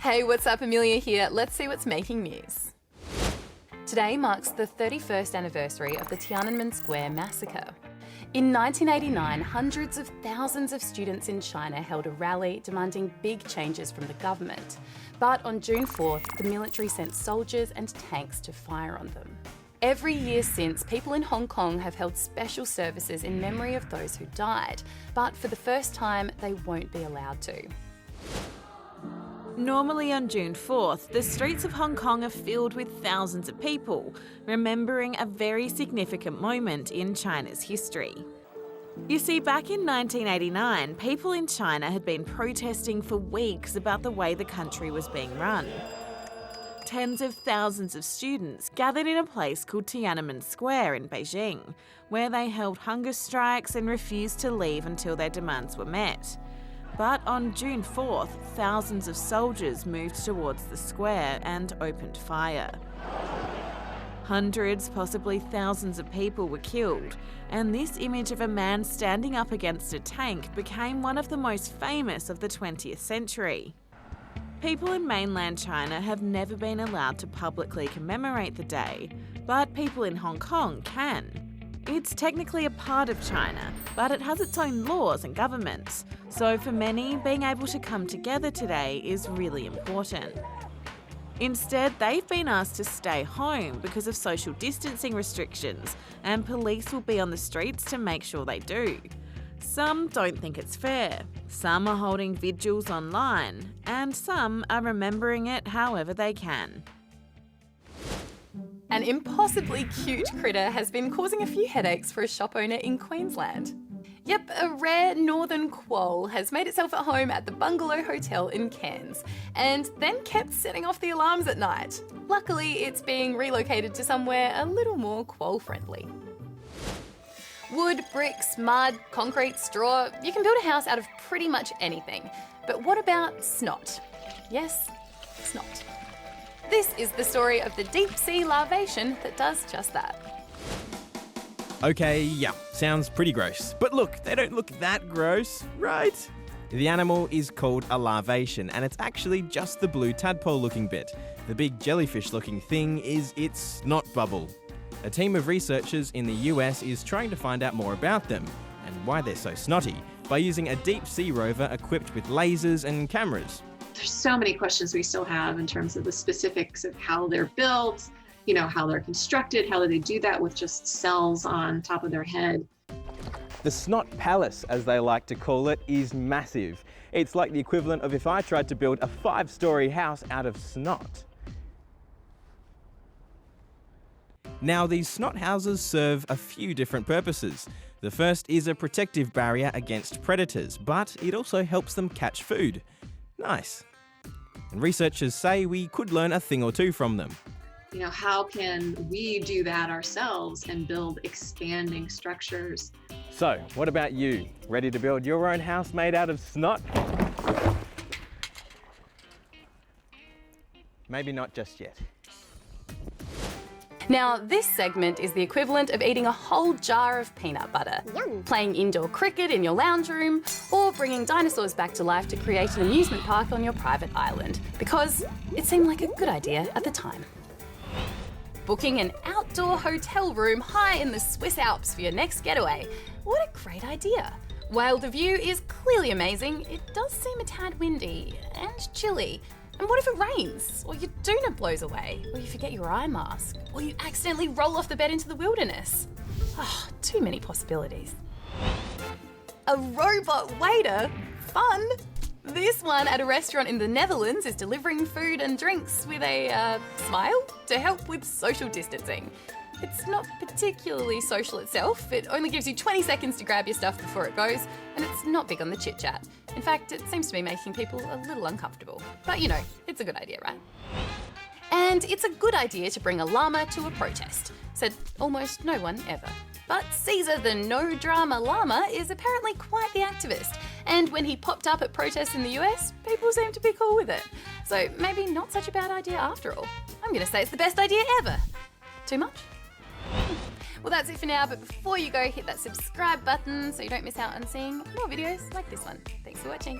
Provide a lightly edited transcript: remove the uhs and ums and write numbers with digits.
Hey, what's up? Amelia here. Let's see what's making news. Today marks the 31st anniversary of the Tiananmen Square massacre. In 1989, hundreds of thousands of students in China held a rally demanding big changes from the government. But on June 4th, the military sent soldiers and tanks to fire on them. Every year since, people in Hong Kong have held special services in memory of those who died. But for the first time, they won't be allowed to. Normally on June 4th, the streets of Hong Kong are filled with thousands of people, remembering a very significant moment in China's history. You see, back in 1989, people in China had been protesting for weeks about the way the country was being run. Tens of thousands of students gathered in a place called Tiananmen Square in Beijing, where they held hunger strikes and refused to leave until their demands were met. But on June 4th, thousands of soldiers moved towards the square and opened fire. Hundreds, possibly thousands of people were killed, and this image of a man standing up against a tank became one of the most famous of the 20th century. People in mainland China have never been allowed to publicly commemorate the day, but people in Hong Kong can. It's technically a part of China, but it has its own laws and governments. So for many, being able to come together today is really important. Instead, they've been asked to stay home because of social distancing restrictions, and police will be on the streets to make sure they do. Some don't think it's fair, some are holding vigils online, and some are remembering it however they can. An impossibly cute critter has been causing a few headaches for a shop owner in Queensland. Yep, a rare northern quoll has made itself at home at the Bungalow Hotel in Cairns and then kept setting off the alarms at night. Luckily, it's being relocated to somewhere a little more quoll-friendly. Wood, bricks, mud, concrete, straw, you can build a house out of pretty much anything. But what about snot? Yes, snot. This is the story of the deep-sea larvation that does just that. Okay, yeah, sounds pretty gross. But look, they don't look that gross, right? The animal is called a larvation, and it's actually just the blue tadpole-looking bit. The big jellyfish-looking thing is its snot bubble. A team of researchers in the US is trying to find out more about them, and why they're so snotty, by using a deep-sea rover equipped with lasers and cameras. There's so many questions we still have in terms of the specifics of how they're built, how they're constructed, how do they do that with just cells on top of their head. The snot palace, as they like to call it, is massive. It's like the equivalent of if I tried to build a 5-story house out of snot. Now, these snot houses serve a few different purposes. The first is a protective barrier against predators, but it also helps them catch food. Nice. And researchers say we could learn a thing or two from them. How can we do that ourselves and build expanding structures? So, what about you? Ready to build your own house made out of snot? Maybe not just yet. Now, this segment is the equivalent of eating a whole jar of peanut butter, playing indoor cricket in your lounge room, or bringing dinosaurs back to life to create an amusement park on your private island, because it seemed like a good idea at the time. Booking an outdoor hotel room high in the Swiss Alps for your next getaway. What a great idea. While the view is clearly amazing, it does seem a tad windy and chilly. And what if it rains, or your doona blows away, or you forget your eye mask, or you accidentally roll off the bed into the wilderness? Oh, too many possibilities. A robot waiter? Fun! This one at a restaurant in the Netherlands is delivering food and drinks with a smile to help with social distancing. It's not particularly social itself. It only gives you 20 seconds to grab your stuff before it goes, and it's not big on the chit-chat. In fact, it seems to be making people a little uncomfortable. But it's a good idea, right? And it's a good idea to bring a llama to a protest, said almost no one ever. But Caesar the no-drama llama is apparently quite the activist, and when he popped up at protests in the US, people seemed to be cool with it. So maybe not such a bad idea after all. I'm going to say it's the best idea ever. Too much? Well, that's it for now, but before you go, hit that subscribe button so you don't miss out on seeing more videos like this one. Thanks for watching.